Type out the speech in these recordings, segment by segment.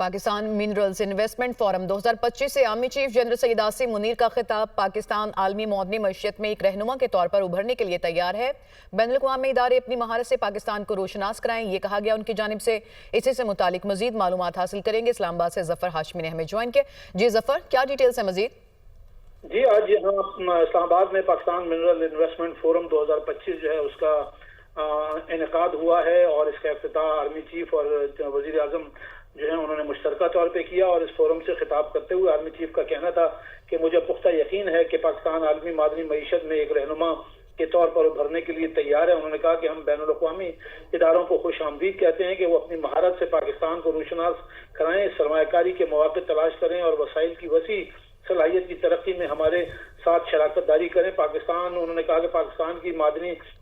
Pakistan minerals investment forum 2025 से army chief general Syed Asim Munir का खिताब। पाकिस्तान आलमी मौदनी मईशत में एक रहनुमा के तौर पर उभरने के लिए तैयार है। बैनुल-अक़वामी इदारे अपनी महारत से पाकिस्तान को रोशनास कराएं, ये कहा गया उनकी जानिब से। इसी से मुतालिक मजीद मालूमात हासिल करेंगे। इस्लामाबाद से जफर हाशमी ने हमें ज्वाइन किया। जी जफर, क्या डिटेल्स है मजीद? जी, आज यहाँ इस्लामाबाद में पाकिस्तान मिनरल इन्वेस्टमेंट फोरम 2025 जो है उसका इनेकाद हुआ है और इसका इफ्तिताह आर्मी चीफ और वजीर आजम जो है उन्होंने मुश्तरका तौर पे किया। और इस फोरम से खिताब करते हुए आर्मी चीफ का कहना था कि मुझे पुख्ता यकीन है कि पाकिस्तान आलमी मादनी मईशत में एक रहनुमा के तौर पर उभरने के लिए तैयार है। उन्होंने कहा कि हम बैनुल-अक़वामी इदारों को खुश आमदीद कहते हैं कि वो अपनी महारत से पाकिस्तान को रोशनास कराएं, सरमायाकारी के मौके तलाश करें और वसाइल की वसी सलाहियत की तरक्की में हमारे साथ शराकत दारी करें। उन्होंने कहा कि पाकिस्तान की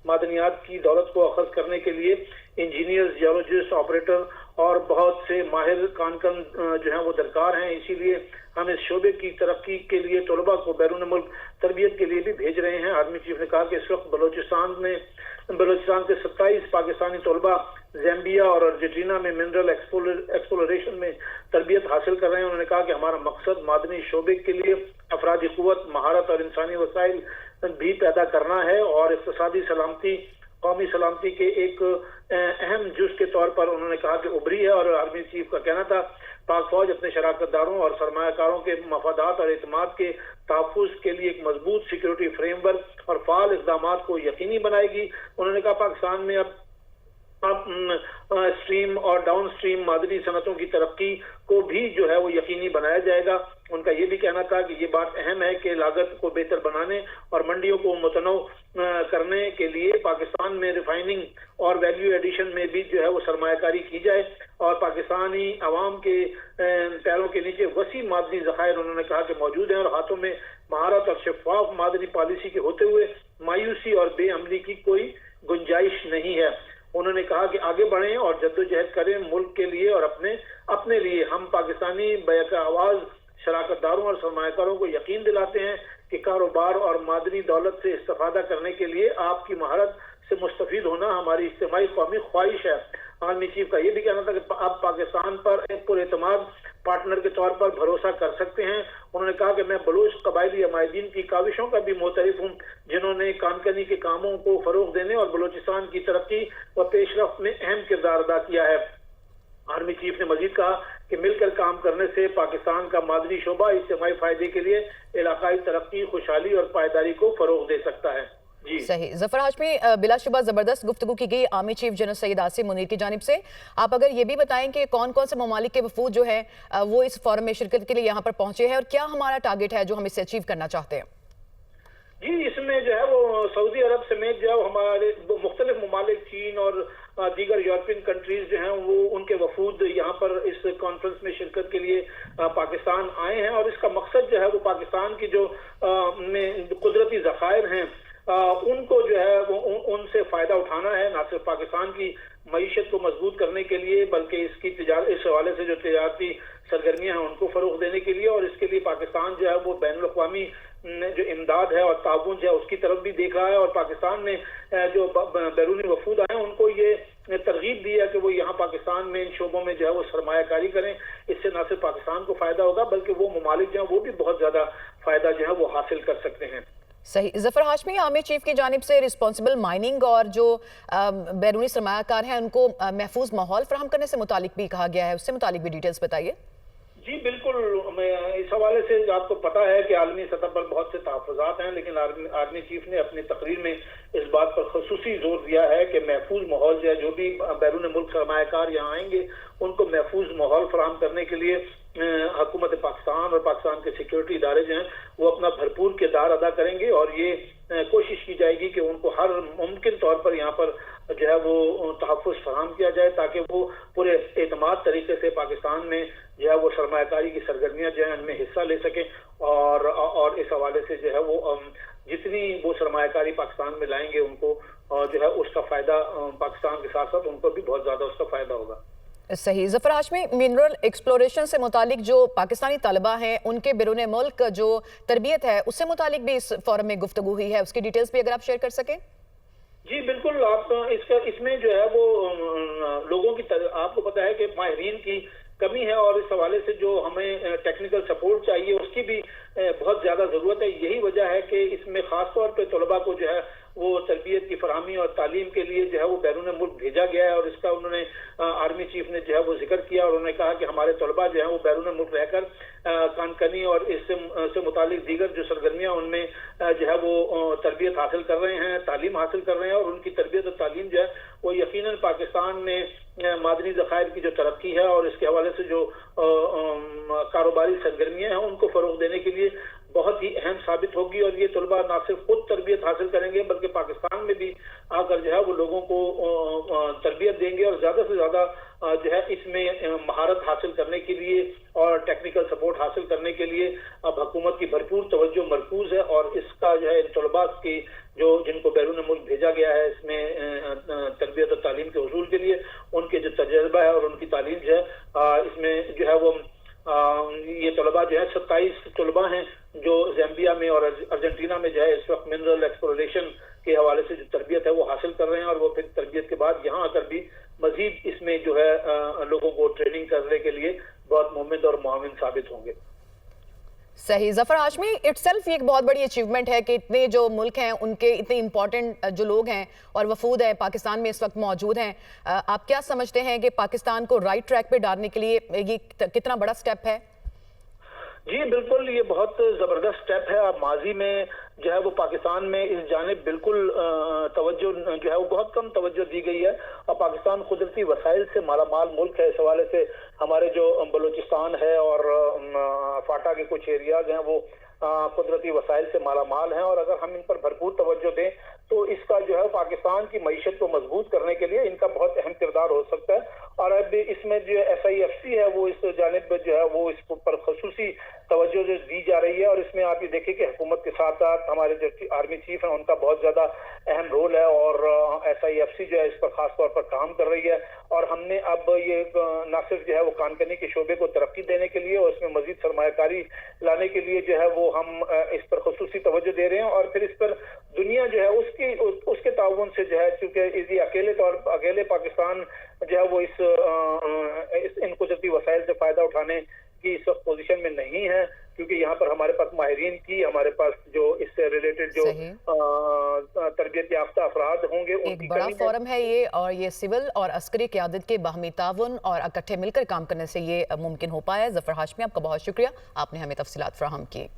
मादनियात की दौलत को अखज़ करने के लिए इंजीनियर्स, जियोलॉजिस्ट, ऑपरेटर और बहुत से माहिर कानकन जो हैं वो दरकार हैं। इसीलिए हम इस शोबे की तरक्की के लिए तलबा को बैरून मुल्क तरबियत के लिए भी भेज रहे हैं। आर्मी चीफ ने कहा कि इस वक्त बलोचिस्तान के 27 पाकिस्तानी तलबा ज़ैम्बिया और अर्जेंटीना में मिनरल एक्सप्लोरेशन में तरबियत हासिल कर रहे हैं। उन्होंने कहा कि हमारा मकसद मादनी शोबे के लिए अफरादी क़ुव्वत, महारत और इंसानी वसाइल भी पैदा करना है और इक़्तिसादी सलामती, कौमी सलामती के एक अहम जुज़ के तौर पर उन्होंने कहा कि उभरी है। और आर्मी चीफ का कहना था पाक फौज अपने शराकतदारों और सरमायाकारों के मफादात और एतमाद के तहफ़्फ़ुज़ के लिए एक मजबूत सिक्योरिटी फ्रेमवर्क और फ़ाल इक़दामात को यकीनी बनाएगी। उन्होंने कहा पाकिस्तान में अब स्ट्रीम और डाउन स्ट्रीम मादनी सनतों की तरक्की को भी जो है वो यकीनी बनाया जाएगा। उनका ये भी कहना था कि ये बात अहम है कि लागत को बेहतर बनाने और मंडियों को मुतनव करने के लिए पाकिस्तान में रिफाइनिंग और वैल्यू एडिशन में भी जो है वो सरमायाकारी की जाए और पाकिस्तानी अवाम के पैरों के नीचे वसी मादनी ज़खायर उन्होंने कहा कि मौजूद हैं और हाथों में महारत और शफाफ मादनी पॉलिसी के होते हुए मायूसी और बेअमली की कोई गुंजाइश नहीं है। उन्होंने कहा कि आगे बढ़ें और जद्दोजहद करें मुल्क के लिए और अपने लिए। हम पाकिस्तानी बैका आवाज शराकतदारों और सरमायाकारों को यकीन दिलाते हैं कि कारोबार और मादनी दौलत से इस्तेफादा करने के लिए आपकी महारत से मुस्तफीद होना हमारी इज्तिमाई कौमी ख्वाहिश है। आर्मी चीफ का ये भी कहना था कि आप पाकिस्तान पर एक पुरएतमाद पार्टनर के तौर पर भरोसा कर सकते हैं। उन्होंने कहा कि मैं बलूच कबायली अमायदीन की काविशों का भी मोतरफ हूँ जिन्होंने कानकनी के कामों को फरोग देने और बलूचिस्तान की तरक्की व पेशरफ्त में अहम किरदार अदा किया है। आर्मी चीफ ने मजीद कहा कि मिलकर काम करने से पाकिस्तान का मादनी शोबा इज्तिमाई फायदे के लिए इलाकाई तरक्की, खुशहाली और पायदारी को फरोग दे सकता है। जी सही। जफर हाशमी, बिलाशुबा जबरदस्त गुफ्तगू की गई army chief general Syed Asim Munir की जानिब से। आप अगर ये भी बताएं कि कौन कौन से ममालिक के वफूद जो है वो इस फोरम में शिरकत के लिए यहाँ पर पहुंचे हैं और क्या हमारा टारगेट है जो हम इससे अचीव करना चाहते हैं? जी, इसमें जो है वो सऊदी अरब समेत जो है हमारे मुख्तलिफ ममालिक, चीन और दीगर यूरोपियन कंट्रीज जो हैं वो उनके वफूद यहाँ पर इस कॉन्फ्रेंस में शिरकत के लिए पाकिस्तान आए हैं। और इसका मकसद जो है वो पाकिस्तान की जो कुदरती ज़खायर हैं उनको जो है वो उनसे फ़ायदा उठाना है, ना सिर्फ पाकिस्तान की मईशत को मजबूत करने के लिए बल्कि इस हवाले से जो तिजारती सरगर्मियाँ हैं उनको फ़रोग़ देने के लिए। और इसके लिए पाकिस्तान जो है वो बैनुल-अक़वामी जो इमदाद है और ताउन है उसकी तरफ भी देख रहा है। और पाकिस्तान ने जो बैरूनी वफूद आए हैं उनको ये तरगीब दी है कि वो यहाँ पाकिस्तान में इन शोबों में जो है वो सरमायाकारी करें। इससे न सिर्फ पाकिस्तान को फ़ायदा होगा बल्कि वो ममालिक जो है वो भी बहुत ज़्यादा फ़ायदा जो है वो हासिल कर सकते हैं। सही। जफर हाशमी, आर्मी चीफ की जानिब से रिस्पॉन्सिबल माइनिंग और जो बैरूनी सरमायाकार हैं उनको महफूज माहौल फराहम करने से मुतालिक भी कहा गया है, उससे मुतालिक भी डिटेल्स बताइए। जी बिल्कुल, इस हवाले से आपको पता है कि आलमी सतह पर बहुत से तहफ़्फ़ुज़ात हैं, लेकिन आर्मी चीफ ने अपनी तकरीर में इस बात पर ख़ुसूसी जोर दिया है कि महफूज माहौल जो है, जो भी बैरून मुल्क सरमायाकार यहाँ आएंगे उनको महफूज माहौल फराहम करने के लिए हुकूमत पाकिस्तान और पाकिस्तान के सिक्योरिटी इदारे जो हैं वो अपना भरपूर किरदार अदा करेंगे। और ये कोशिश की जाएगी कि उनको हर मुमकिन तौर पर यहाँ पर जो है वो तहफ़्फ़ुज़ फराहम किया जाए ताकि वो पूरे एतमाद तरीके से पाकिस्तान में जो है वो सरमायाकारी की सरगर्मियाँ जो हैं उनमें हिस्सा ले सकें। और इस हवाले से जो है वो जितनी वो सरमायाकारी पाकिस्तान में लाएंगे उनको जो है उसका फ़ायदा पाकिस्तान के साथ साथ उनको भी बहुत ज़्यादा उसका फ़ायदा होगा। सही। जफर हाशमी, मिनरल एक्सप्लोरेशन से मुतालिक जो पाकिस्तानी तलबा हैं उनके बैरून मुल्क जो तरबियत है उससे मुतालिक भी इस फोरम में गुफ्तगू हुई है, उसकी डिटेल्स भी अगर आप शेयर कर सकें। जी बिल्कुल, आप इसमें जो है वो लोगों की आपको पता है कि माहिरीन की कमी है और इस हवाले से जो हमें टेक्निकल सपोर्ट चाहिए उसकी भी बहुत ज़्यादा ज़रूरत है। यही वजह है कि इसमें ख़ास तौर पे तलबा को जो है वो तरबियत की फरहमी और तालीम के लिए जो है वो बैरून मुल्क भेजा गया है, और इसका उन्होंने आर्मी चीफ ने जो है वो जिक्र किया और उन्होंने कहा कि हमारे तलबा जो है वो बैरून मुल्क रहकर कानकनी और इससे मुतालिक दीगर जो सरगर्मियाँ उनमें जो है वो तरबियत हासिल कर रहे हैं, तालीम हासिल कर रहे हैं, और उनकी तरबियत और तालीम जो है वो यकीनन पाकिस्तान में मादनी ज़खायर की जो तरक्की है और इसके हवाले से जो कारोबारी सरगर्मियाँ हैं उनको फ़रोग़ देने के लिए बहुत ही अहम साबित होगी। और ये तलबा ना सिर्फ खुद तरबियत हासिल करेंगे बल्कि पाकिस्तान में भी आकर जो है वो लोगों को तरबियत देंगे, और ज़्यादा से ज़्यादा जो है इसमें महारत हासिल करने के लिए और टेक्निकल सपोर्ट हासिल करने के लिए अब हुकूमत की भरपूर तवज्जो मरकूज है। और इसका जो है तलबा की जो जिनको बैरून मुल्क भेजा गया है इसमें तरबियत और तालीम के हुसूल के लिए उनके जो तजर्बा है और उनकी तालीम जो है इसमें जो है वो ये तलबा जो है 27 तलबा हैं जो ज़ैम्बिया में और अर्जेंटीना में जो है इस वक्त मिनरल एक्सप्लोरेशन के हवाले से जो तरबियत है वो हासिल कर रहे हैं, और वो फिर तरबियत के बाद यहाँ आकर भी मजीद इसमें जो है लोगों को ट्रेनिंग करने के लिए बहुत मुमिद और मुआविन साबित होंगे। सही। ज़फ़र हाशमी, इटसेल्फ ये एक बहुत बड़ी अचीवमेंट है कि इतने जो मुल्क हैं उनके इतने इंपॉर्टेंट जो लोग हैं और वफूद हैं पाकिस्तान में इस वक्त मौजूद हैं। आप क्या समझते हैं कि पाकिस्तान को राइट ट्रैक पे डालने के लिए ये कितना बड़ा स्टेप है? जी बिल्कुल, ये बहुत ज़बरदस्त स्टेप है। अब माजी में जो है वो पाकिस्तान में इस जानिब बिल्कुल तवज्जो जो है वो बहुत कम तवज्जो दी गई है, और पाकिस्तान कुदरती वसाइल से मालामाल मुल्क है। इस हवाले से हमारे जो बलूचिस्तान है और फाटा के कुछ एरियाज हैं वो कुदरती वसाइल से मालामाल हैं, और अगर हम इन पर भरपूर तवज्जो दें तो इसका जो है पाकिस्तान की मईशत को मजबूत करने के लिए इनका बहुत अहम किरदार हो सकता है। और अब इसमें जो SIFC है वो इस जानिब जो है वो इस पर खसूसी तवज्जो जो दी जा रही है, और इसमें आप ये देखिए कि हुकूमत के साथ साथ हमारे जो आर्मी चीफ हैं उनका बहुत ज़्यादा अहम रोल है, और SIFC जो है इस पर खास तौर पर काम कर रही है। और हमने अब ये न सिर्फ जो है वो कानकनी के शोबे को तरक्की देने के लिए और इसमें मजीद सरमायाकारी लाने के लिए जो है वो हम इस पर खसूसी तवज्जो दे रहे हैं, और फिर इस पर दुनिया जो है उसके ताउन से जो है, चूंकि अकेले पाकिस्तान जो है वो इन कुदरती वसाइल से फायदा उठाने की इस वक्त पोजीशन में नहीं है, क्योंकि यहाँ पर हमारे पास माहिरीन की, हमारे पास जो इससे रिलेटेड जो तरबियत याफ्ता अफराद होंगे एक बड़ा फोरम है ये, और ये सिविल और अस्करी क़यादत के बाहमी ताउन और इकट्ठे मिलकर काम करने से ये मुमकिन हो पाया है। ज़फ़र हाशमी, आपका बहुत शुक्रिया, आपने हमें तफसीलात फराहम की।